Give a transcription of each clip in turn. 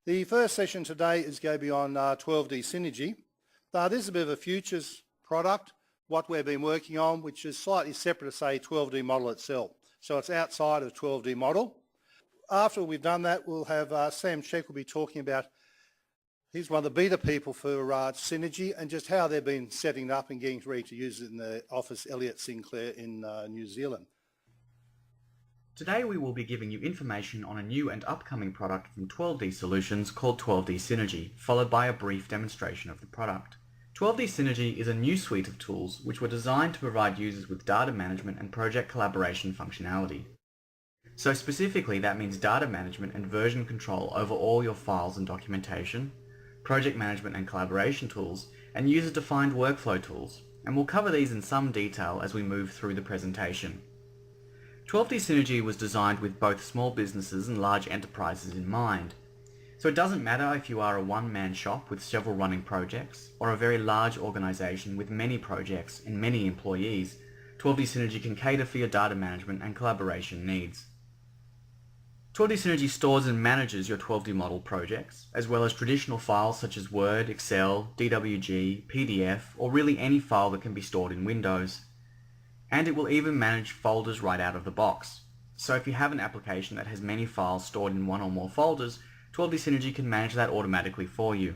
The first session today is going to be on 12D Synergy. This is a bit of a futures product, what we've been working on, which is slightly separate to, say, 12D model itself. So it's outside of 12D model. After we've done that, we'll have Sam Sheck will be talking about, he's one of the beta people for Synergy and just how they've been setting it up and getting ready to use it in the office Elliott Sinclair in New Zealand. Today we will be giving you information on a new and upcoming product from 12D Solutions called 12D Synergy, followed by a brief demonstration of the product. 12D Synergy is a new suite of tools which were designed to provide users with data management and project collaboration functionality. So specifically that means data management and version control over all your files and documentation, project management and collaboration tools, and user-defined workflow tools, and we'll cover these in some detail as we move through the presentation. 12D Synergy was designed with both small businesses and large enterprises in mind. So it doesn't matter if you are a one-man shop with several running projects, or a very large organisation with many projects and many employees, 12D Synergy can cater for your data management and collaboration needs. 12D Synergy stores and manages your 12D model projects, as well as traditional files such as Word, Excel, DWG, PDF, or really any file that can be stored in Windows. And it will even manage folders right out of the box. So if you have an application that has many files stored in one or more folders, 12D Synergy can manage that automatically for you.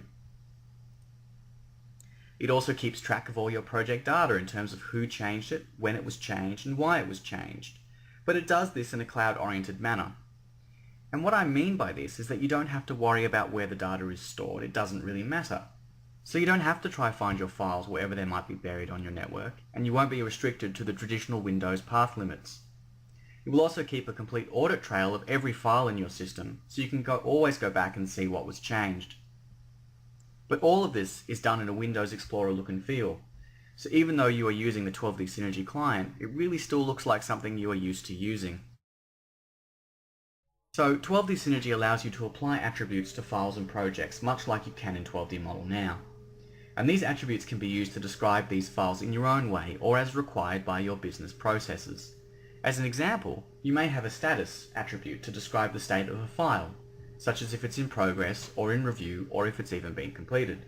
It also keeps track of all your project data in terms of who changed it, when it was changed, and why it was changed. But it does this in a cloud-oriented manner. And what I mean by this is that you don't have to worry about where the data is stored. It doesn't really matter. So you don't have to try find your files wherever they might be buried on your network, and you won't be restricted to the traditional Windows path limits. It will also keep a complete audit trail of every file in your system, so you can always go back and see what was changed. But all of this is done in a Windows Explorer look and feel. So even though you are using the 12D Synergy client, it really still looks like something you are used to using. So 12D Synergy allows you to apply attributes to files and projects, much like you can in 12D Model now. And these attributes can be used to describe these files in your own way or as required by your business processes. As an example, you may have a status attribute to describe the state of a file, such as if it's in progress or in review or if it's even been completed.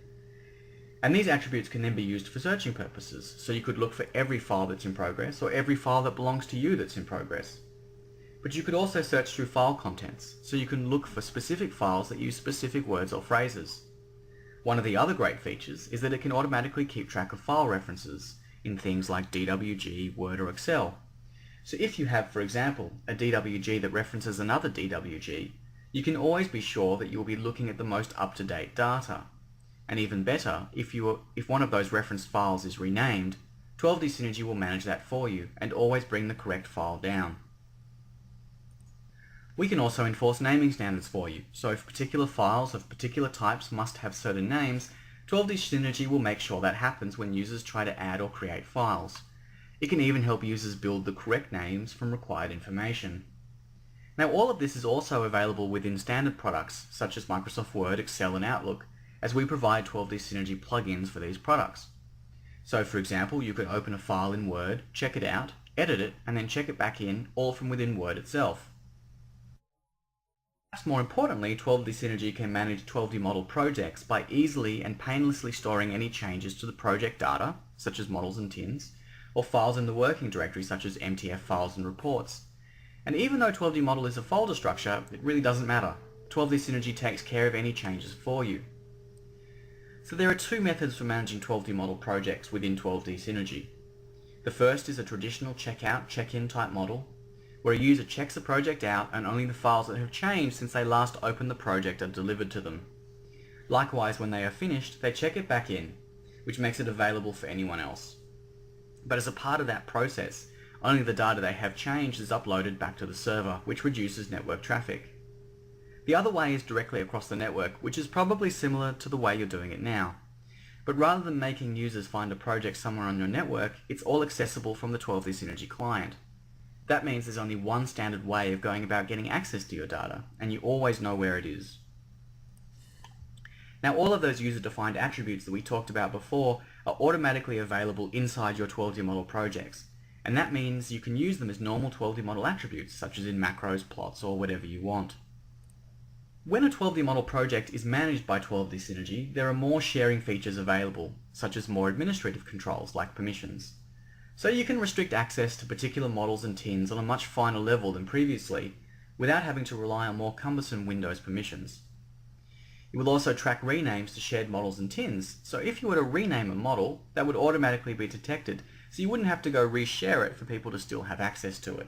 And these attributes can then be used for searching purposes, so you could look for every file that's in progress or every file that belongs to you that's in progress. But you could also search through file contents, so you can look for specific files that use specific words or phrases. One of the other great features is that it can automatically keep track of file references in things like DWG, Word or Excel. So if you have, for example, a DWG that references another DWG, you can always be sure that you'll be looking at the most up-to-date data. And even better, if one of those referenced files is renamed, 12D Synergy will manage that for you and always bring the correct file down. We can also enforce naming standards for you, so if particular files of particular types must have certain names, 12D Synergy will make sure that happens when users try to add or create files. It can even help users build the correct names from required information. Now all of this is also available within standard products such as Microsoft Word, Excel and Outlook, as we provide 12D Synergy plugins for these products. So for example, you could open a file in Word, check it out, edit it, and then check it back in, all from within Word itself. Perhaps more importantly, 12D Synergy can manage 12D model projects by easily and painlessly storing any changes to the project data, such as models and tins, or files in the working directory such as MTF files and reports. And even though 12D model is a folder structure, it really doesn't matter. 12D Synergy takes care of any changes for you. So there are two methods for managing 12D model projects within 12D Synergy. The first is a traditional checkout, check-in type model, where a user checks a project out and only the files that have changed since they last opened the project are delivered to them. Likewise, when they are finished, they check it back in, which makes it available for anyone else. But as a part of that process, only the data they have changed is uploaded back to the server, which reduces network traffic. The other way is directly across the network, which is probably similar to the way you're doing it now. But rather than making users find a project somewhere on your network, it's all accessible from the 12D Synergy client. That means there's only one standard way of going about getting access to your data, and you always know where it is. Now all of those user-defined attributes that we talked about before are automatically available inside your 12D model projects, and that means you can use them as normal 12D model attributes, such as in macros, plots, or whatever you want. When a 12D model project is managed by 12D Synergy, there are more sharing features available, such as more administrative controls like permissions. So you can restrict access to particular models and tins on a much finer level than previously, without having to rely on more cumbersome Windows permissions. It will also track renames to shared models and tins, so if you were to rename a model, that would automatically be detected, so you wouldn't have to go reshare it for people to still have access to it.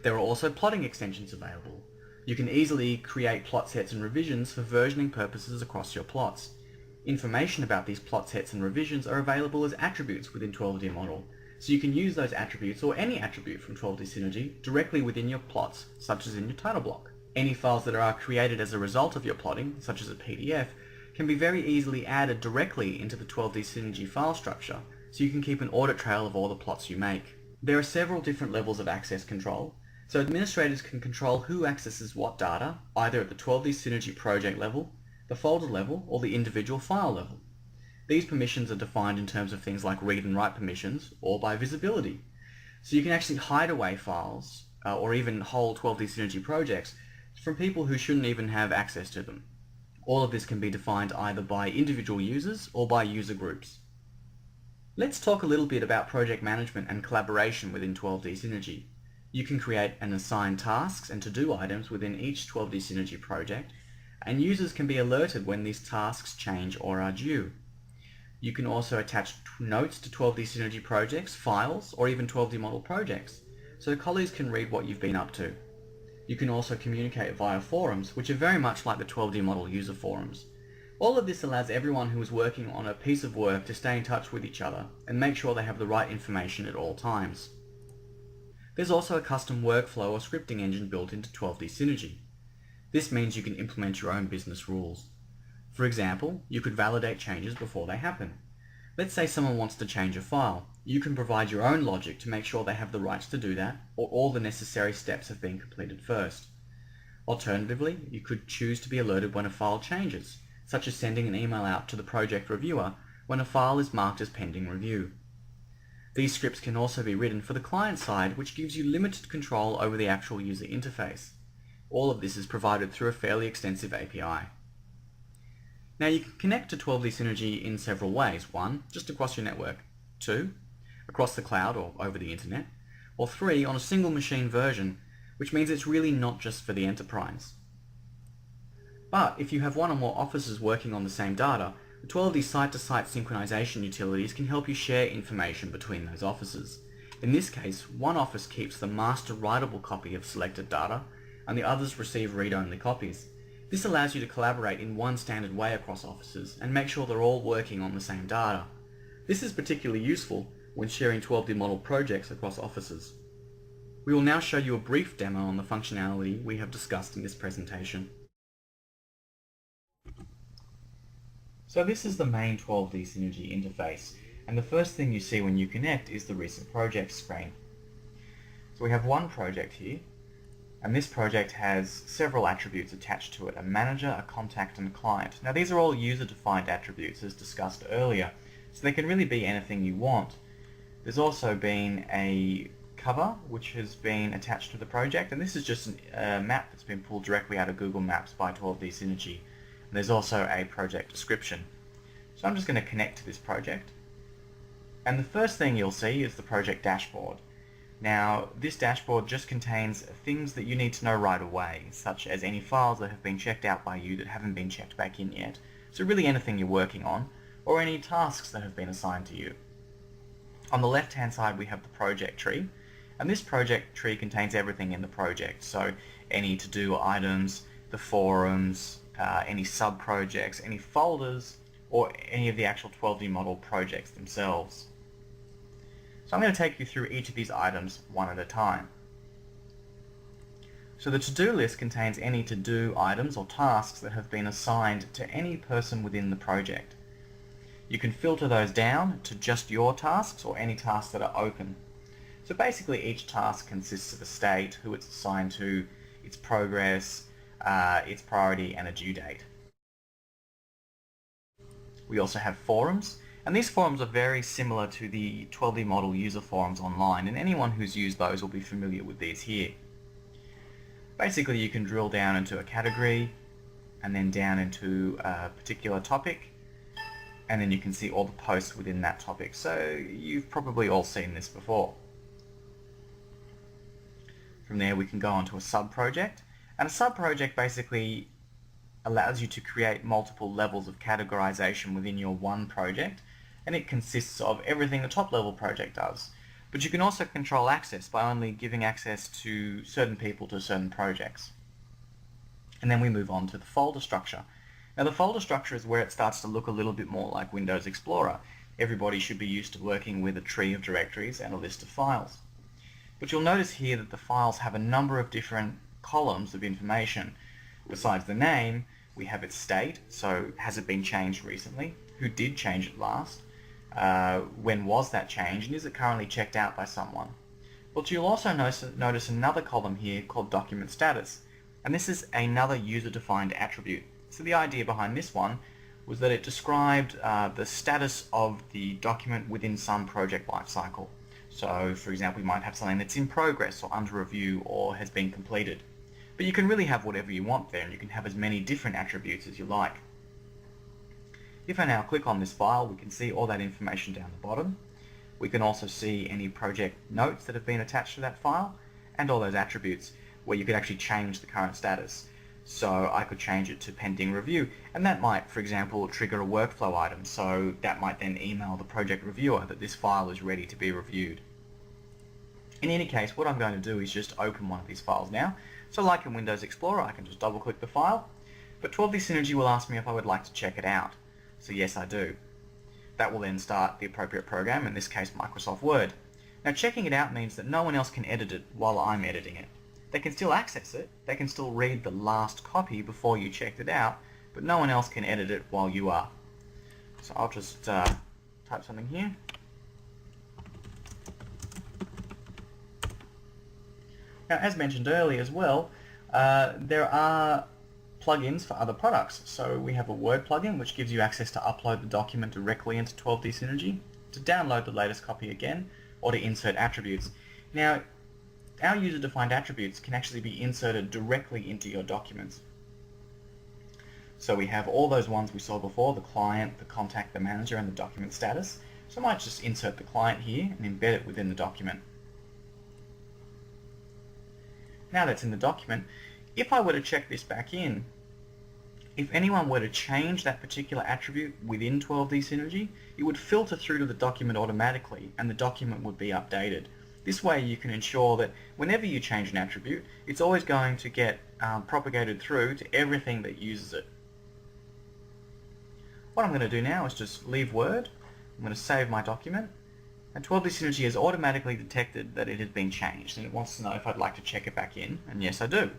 There are also plotting extensions available. You can easily create plot sets and revisions for versioning purposes across your plots. Information about these plot sets and revisions are available as attributes within 12D Model, so you can use those attributes or any attribute from 12D Synergy directly within your plots, such as in your title block. Any files that are created as a result of your plotting, such as a PDF, can be very easily added directly into the 12D Synergy file structure, so you can keep an audit trail of all the plots you make. There are several different levels of access control, so administrators can control who accesses what data, either at the 12D Synergy project level, the folder level, or the individual file level. These permissions are defined in terms of things like read and write permissions, or by visibility. So you can actually hide away files, or even whole 12D Synergy projects, from people who shouldn't even have access to them. All of this can be defined either by individual users or by user groups. Let's talk a little bit about project management and collaboration within 12D Synergy. You can create and assign tasks and to-do items within each 12D Synergy project, and users can be alerted when these tasks change or are due. You can also attach notes to 12D Synergy projects, files, or even 12D model projects, so colleagues can read what you've been up to. You can also communicate via forums, which are very much like the 12D model user forums. All of this allows everyone who is working on a piece of work to stay in touch with each other and make sure they have the right information at all times. There's also a custom workflow or scripting engine built into 12D Synergy. This means you can implement your own business rules. For example, you could validate changes before they happen. Let's say someone wants to change a file. You can provide your own logic to make sure they have the rights to do that, or all the necessary steps have been completed first. Alternatively, you could choose to be alerted when a file changes, such as sending an email out to the project reviewer when a file is marked as pending review. These scripts can also be written for the client side, which gives you limited control over the actual user interface. All of this is provided through a fairly extensive API. Now you can connect to 12D Synergy in several ways. 1, just across your network. 2, across the cloud or over the internet. Or 3, on a single machine version, which means it's really not just for the enterprise. But if you have one or more offices working on the same data, the 12D site-to-site synchronization utilities can help you share information between those offices. In this case, one office keeps the master writable copy of selected data, and the others receive read-only copies. This allows you to collaborate in one standard way across offices and make sure they're all working on the same data. This is particularly useful when sharing 12D model projects across offices. We will now show you a brief demo on the functionality we have discussed in this presentation. So this is the main 12D Synergy interface, and the first thing you see when you connect is the recent projects screen. So we have one project here, and this project has several attributes attached to it: a manager, a contact, and a client. Now these are all user-defined attributes as discussed earlier, so they can really be anything you want. There's also been a cover which has been attached to the project, and this is just a map that's been pulled directly out of Google Maps by 12D Synergy. And there's also a project description. So I'm just going to connect to this project, and the first thing you'll see is the project dashboard. Now, this dashboard just contains things that you need to know right away, such as any files that have been checked out by you that haven't been checked back in yet, so really anything you're working on, or any tasks that have been assigned to you. On the left-hand side we have the project tree, and this project tree contains everything in the project, so any to-do items, the forums, any sub-projects, any folders, or any of the actual 12D model projects themselves. So I'm going to take you through each of these items one at a time. So the to-do list contains any to-do items or tasks that have been assigned to any person within the project. You can filter those down to just your tasks or any tasks that are open. So basically each task consists of a state, who it's assigned to, its progress, its priority, and a due date. We also have forums, and these forums are very similar to the 12D model user forums online, and anyone who's used those will be familiar with these here. Basically, you can drill down into a category and then down into a particular topic, and then you can see all the posts within that topic. So you've probably all seen this before. From there we can go on to a sub-project, and a sub-project basically allows you to create multiple levels of categorization within your one project, and it consists of everything the top level project does. But you can also control access by only giving access to certain people to certain projects. And then we move on to the folder structure. Now the folder structure is where it starts to look a little bit more like Windows Explorer. Everybody should be used to working with a tree of directories and a list of files. But you'll notice here that the files have a number of different columns of information. Besides the name, we have its state, so has it been changed recently? Who did change it last? When was that change, and is it currently checked out by someone? But you'll also notice another column here called document status, and this is another user-defined attribute. So the idea behind this one was that it described the status of the document within some project lifecycle. So for example, you might have something that's in progress or under review or has been completed. But you can really have whatever you want there, and you can have as many different attributes as you like. If I now click on this file, we can see all that information down the bottom. We can also see any project notes that have been attached to that file, and all those attributes where you could actually change the current status. So I could change it to pending review, and that might, for example, trigger a workflow item, so that might then email the project reviewer that this file is ready to be reviewed. In any case, what I'm going to do is just open one of these files now. So like in Windows Explorer, I can just double click the file, but 12D Synergy will ask me if I would like to check it out. So yes, I do. That will then start the appropriate program, in this case Microsoft Word. Now checking it out means that no one else can edit it while I'm editing it. They can still access it, they can still read the last copy before you checked it out, but no one else can edit it while you are. So I'll just type something here. Now, as mentioned earlier as well, there are plugins for other products. So we have a Word plugin which gives you access to upload the document directly into 12D Synergy, to download the latest copy again, or to insert attributes. Now, our user-defined attributes can actually be inserted directly into your documents. So we have all those ones we saw before, the client, the contact, the manager, and the document status. So I might just insert the client here and embed it within the document. Now that's in the document, if I were to check this back in, if anyone were to change that particular attribute within 12D Synergy, it would filter through to the document automatically and the document would be updated. This way you can ensure that whenever you change an attribute, it's always going to get propagated through to everything that uses it. What I'm going to do now is just leave Word, I'm going to save my document, and 12D Synergy has automatically detected that it has been changed, and it wants to know if I'd like to check it back in, and yes I do.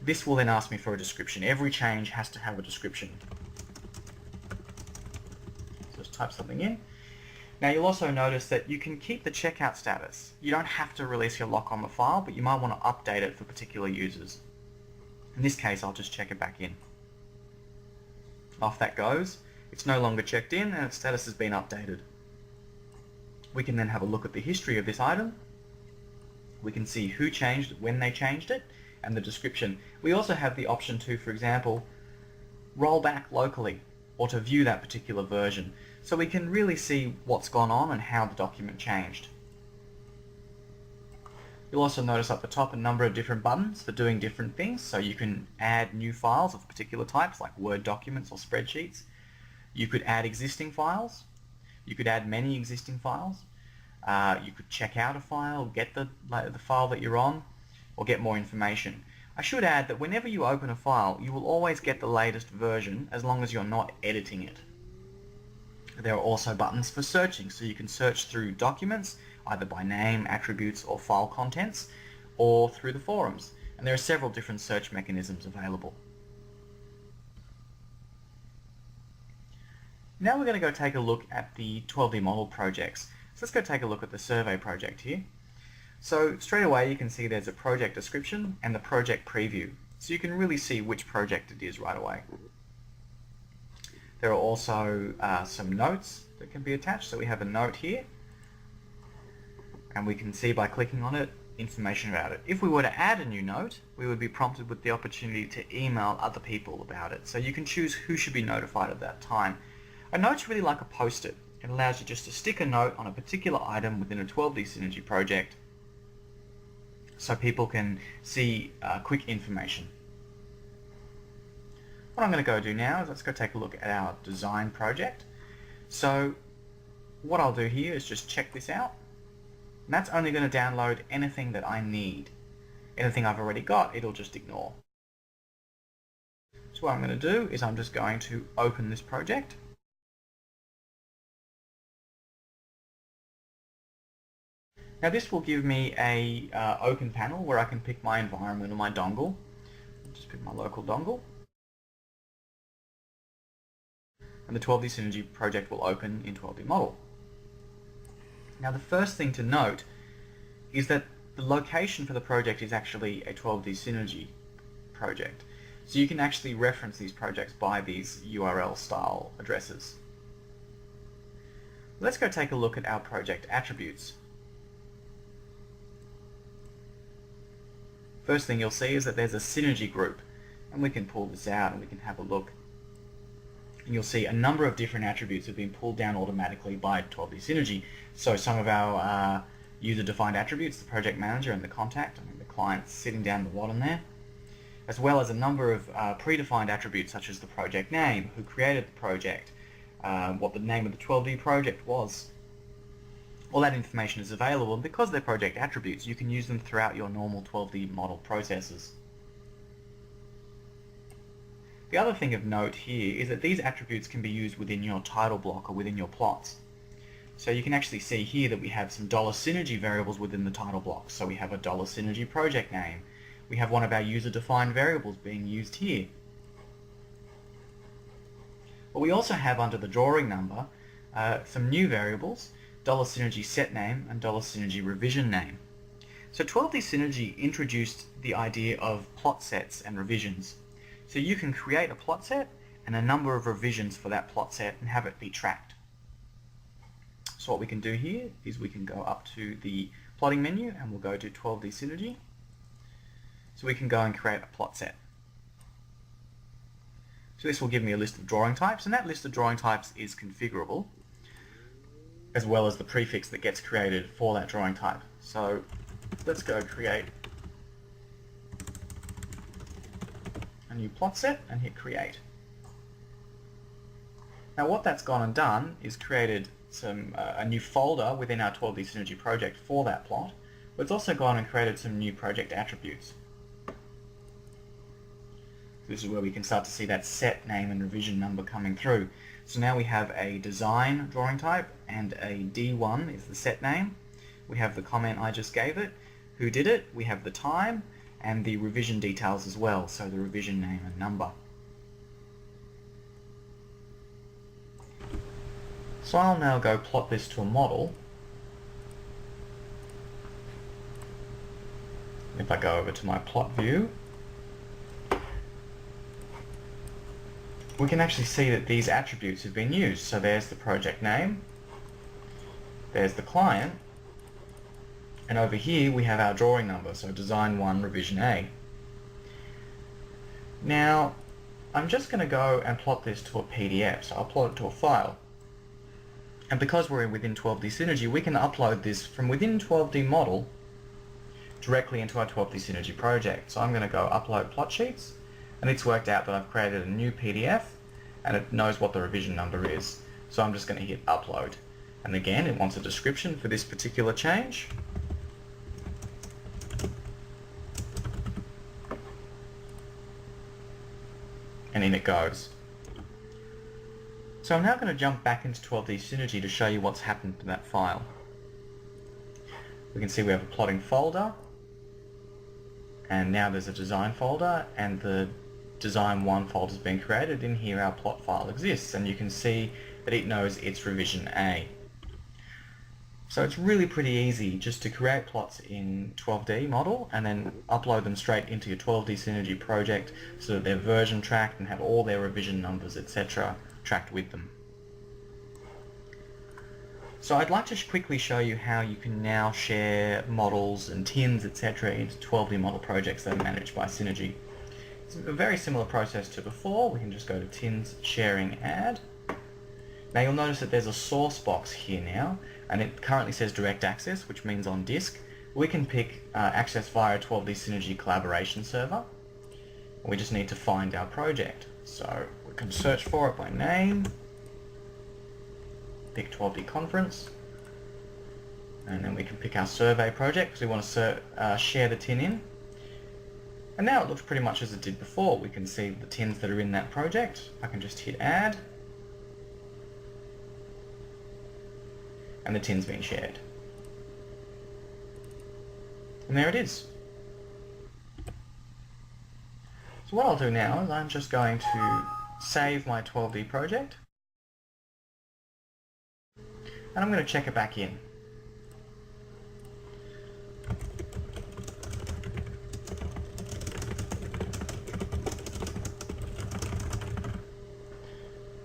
This will then ask me for a description. Every change has to have a description. So just type something in. Now you'll also notice that you can keep the checkout status. You don't have to release your lock on the file, but you might want to update it for particular users. In this case, I'll just check it back in. Off that goes. It's no longer checked in and its status has been updated. We can then have a look at the history of this item. We can see who changed it, when they changed it, and the description. We also have the option to, for example, roll back locally or to view that particular version. So we can really see what's gone on and how the document changed. You'll also notice up the top a number of different buttons for doing different things. So you can add new files of particular types like Word documents or spreadsheets. You could add existing files. You could add many existing files. You could check out a file, get the file that you're on, or get more information. I should add that whenever you open a file, you will always get the latest version as long as you're not editing it. There are also buttons for searching, so you can search through documents, either by name, attributes, or file contents, or through the forums. And there are several different search mechanisms available. Now we're going to go take a look at the 12D model projects. So let's go take a look at the survey project here. So straight away you can see there's a project description and the project preview. So you can really see which project it is right away. There are also some notes that can be attached. So we have a note here, and we can see by clicking on it information about it. If we were to add a new note, we would be prompted with the opportunity to email other people about it. So you can choose who should be notified at that time. A note's really like a post-it. It allows you just to stick a note on a particular item within a 12D Synergy project so people can see quick information. What I'm going to go do now is let's go take a look at our design project. So what I'll do here is just check this out. And that's only going to download anything that I need. Anything I've already got, it'll just ignore. So what I'm going to do is I'm just going to open this project. Now this will give me a open panel where I can pick my environment or my dongle. Just pick my local dongle. And the 12D Synergy project will open in 12D Model. Now the first thing to note is that the location for the project is actually a 12D Synergy project. So you can actually reference these projects by these URL style addresses. Let's go take a look at our project attributes. First thing you'll see is that there's a synergy group, and we can pull this out and we can have a look. And you'll see a number of different attributes have been pulled down automatically by 12D Synergy. So some of our user-defined attributes, the project manager and the contact, I mean the client's sitting down the bottom there, as well as a number of predefined attributes such as the project name, who created the project, what the name of the 12D project was. All that information is available, and because they're project attributes, you can use them throughout your normal 12D model processes. The other thing of note here is that these attributes can be used within your title block or within your plots. So you can actually see here that we have some $synergy variables within the title block. So we have a $synergy project name. We have one of our user-defined variables being used here. But we also have under the drawing number some new variables, $synergy set name and $synergy revision name. So 12D Synergy introduced the idea of plot sets and revisions. So you can create a plot set and a number of revisions for that plot set and have it be tracked. So what we can do here is we can go up to the plotting menu and we'll go to 12D Synergy. So we can go and create a plot set. So this will give me a list of drawing types, and that list of drawing types is configurable, as well as the prefix that gets created for that drawing type. So let's go create a new plot set and hit create. Now what that's gone and done is created a new folder within our 12D Synergy project for that plot, but it's also gone and created some new project attributes. This is where we can start to see that set name and revision number coming through. So now we have a design drawing type and a D1 is the set name. We have the comment I just gave it, who did it, we have the time, and the revision details as well, so the revision name and number. So I'll now go plot this to a model. If I go over to my plot view, we can actually see that these attributes have been used. So there's the project name, there's the client, and over here we have our drawing number, so design 1 revision A. Now I'm just going to go and plot this to a PDF, so I'll plot it to a file. And because we're within 12D Synergy, we can upload this from within 12D Model directly into our 12D Synergy project. So I'm going to go upload plot sheets, and it's worked out that I've created a new PDF and it knows what the revision number is. So I'm just going to hit upload. And again, it wants a description for this particular change. And in it goes. So I'm now going to jump back into 12D Synergy to show you what's happened to that file. We can see we have a plotting folder, and now there's a design folder, and the design 1 folder has been created. In here our plot file exists, and you can see that it knows it's revision A. So it's really pretty easy just to create plots in 12D model and then upload them straight into your 12D Synergy project so that they're version tracked and have all their revision numbers, etc. tracked with them. So I'd like to quickly show you how you can now share models and tins, etc. into 12D model projects that are managed by Synergy. It's a very similar process to before. We can just go to tins, sharing, add. Now you'll notice that there's a source box here now, and it currently says direct access, which means on disk. We can pick access via 12D Synergy collaboration server. We just need to find our project. So we can search for it by name, pick 12D conference, and then we can pick our survey project because we want to share the tin in. And now it looks pretty much as it did before. We can see the tins that are in that project. I can just hit add, and the tin's been shared. And there it is. So what I'll do now is I'm just going to save my 12D project, and I'm going to check it back in.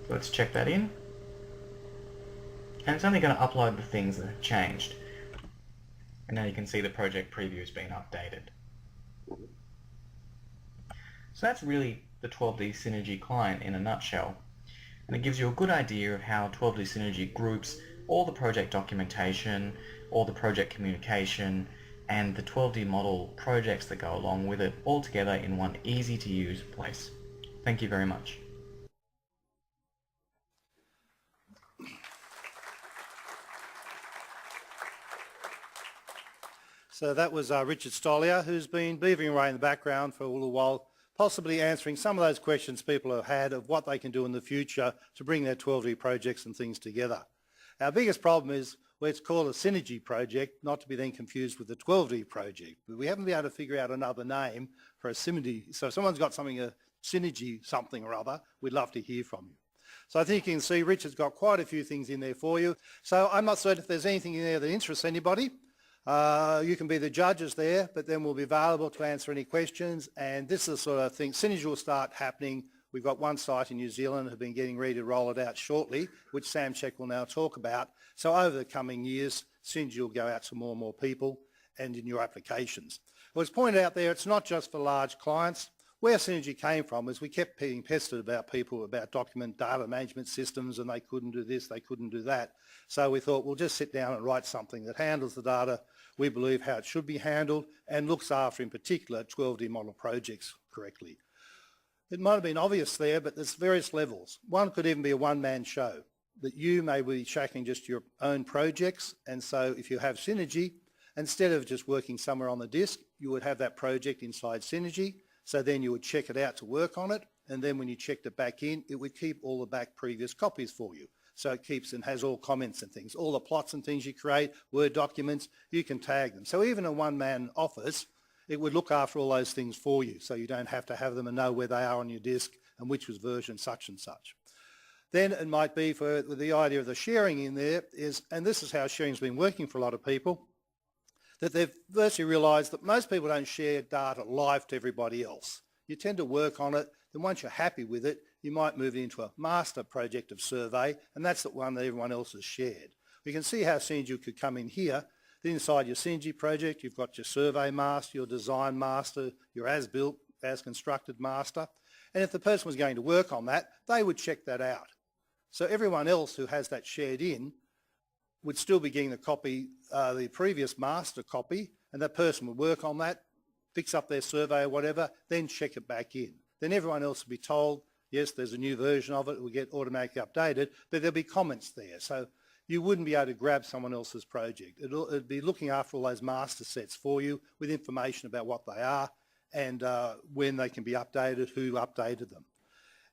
So let's check that in. And it's only going to upload the things that have changed. And now you can see the project preview has been updated. So that's really the 12D Synergy client in a nutshell. And it gives you a good idea of how 12D Synergy groups all the project documentation, all the project communication, and the 12D model projects that go along with it all together in one easy to use place. Thank you very much. So that was Richard Stoliar, who's been beavering away in the background for a little while, possibly answering some of those questions people have had of what they can do in the future to bring their 12D projects and things together. Our biggest problem is it's called a Synergy project, not to be then confused with the 12D project. But we haven't been able to figure out another name for a Synergy. So if someone's got something, a Synergy something or other, we'd love to hear from you. So I think you can see Richard's got quite a few things in there for you. So I'm not certain if there's anything in there that interests anybody. You can be the judges there, but then we'll be available to answer any questions. And this is the sort of thing, Synergy will start happening. We've got one site in New Zealand who've been getting ready to roll it out shortly, which Sam Check will now talk about. So over the coming years, Synergy will go out to more and more people and in your applications. Well, as pointed out there, it's not just for large clients. Where Synergy came from is we kept being pestered about people about document data management systems, and they couldn't do this, they couldn't do that. So we thought we'll just sit down and write something that handles the data we believe how it should be handled and looks after, in particular, 12D model projects correctly. It might have been obvious there, but there's various levels. One could even be a one-man show, that you may be tracking just your own projects, and so if you have Synergy, instead of just working somewhere on the disk, you would have that project inside Synergy, so then you would check it out to work on it, and then when you checked it back in, it would keep all the back previous copies for you. So it keeps and has all comments and things. All the plots and things you create, Word documents, you can tag them. So even a one-man office, it would look after all those things for you, so you don't have to have them and know where they are on your disk and which was version such and such. Then it might be for the idea of the sharing in there is, and this is how sharing's been working for a lot of people, that they've virtually realised that most people don't share data live to everybody else. You tend to work on it, then once you're happy with it, you might move it into a master project of survey, and that's the one that everyone else has shared. We can see how Synergy could come in here. Then inside your Synergy project, you've got your survey master, your design master, your as-built, as-constructed master. And if the person was going to work on that, they would check that out. So everyone else who has that shared in would still be getting the copy, the previous master copy, and that person would work on that, fix up their survey or whatever, then check it back in. Then everyone else would be told, yes, there's a new version of it, it will get automatically updated, but there'll be comments there. So you wouldn't be able to grab someone else's project. It'd be looking after all those master sets for you with information about what they are and when they can be updated, who updated them.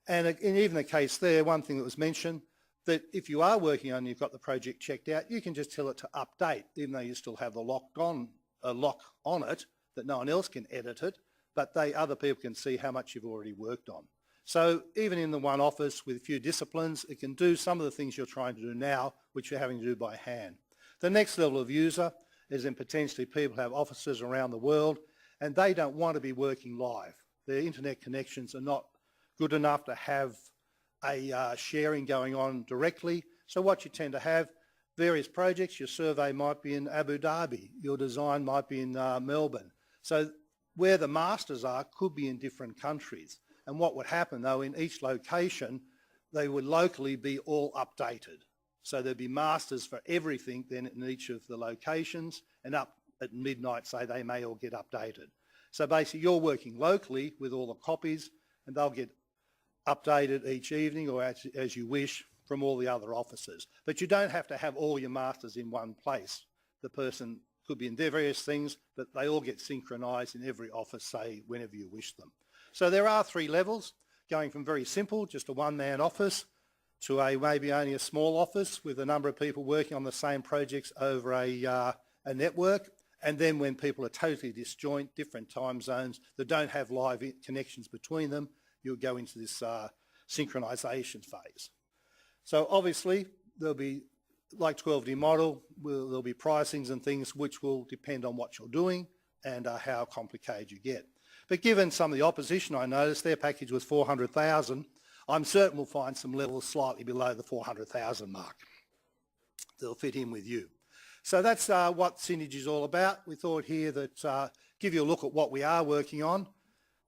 And in even the case there, one thing that was mentioned, that if you are working on, you've got the project checked out, you can just tell it to update, even though you still have the lock on it, that no one else can edit it, but other people can see how much you've already worked on. So even in the one office with a few disciplines, it can do some of the things you're trying to do now, which you're having to do by hand. The next level of user is in potentially people have offices around the world and they don't want to be working live. Their internet connections are not good enough to have a sharing going on directly. So what you tend to have, various projects. Your survey might be in Abu Dhabi, your design might be in Melbourne. So where the masters are could be in different countries. And what would happen though, in each location, they would locally be all updated. So there'd be masters for everything then in each of the locations, and up at midnight, say, they may all get updated. So basically you're working locally with all the copies, and they'll get updated each evening or as you wish from all the other offices. But you don't have to have all your masters in one place. The person could be in their various things, but they all get synchronized in every office, say, whenever you wish them. So there are 3 levels, going from very simple, just a one-man office, to maybe only a small office with a number of people working on the same projects over a network. And then when people are totally disjoint, different time zones that don't have live connections between them, you'll go into this synchronization phase. So obviously there'll be, like 12D model, there'll be pricings and things which will depend on what you're doing and how complicated you get. But given some of the opposition, I noticed their package was 400,000. I'm certain we'll find some levels slightly below the 400,000 mark. They'll fit in with you. So that's what Synergy is all about. We thought here that give you a look at what we are working on,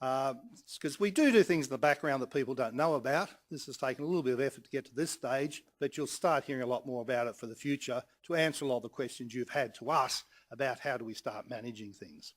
because we do things in the background that people don't know about. This has taken a little bit of effort to get to this stage, but you'll start hearing a lot more about it for the future to answer a lot of the questions you've had to us about how do we start managing things.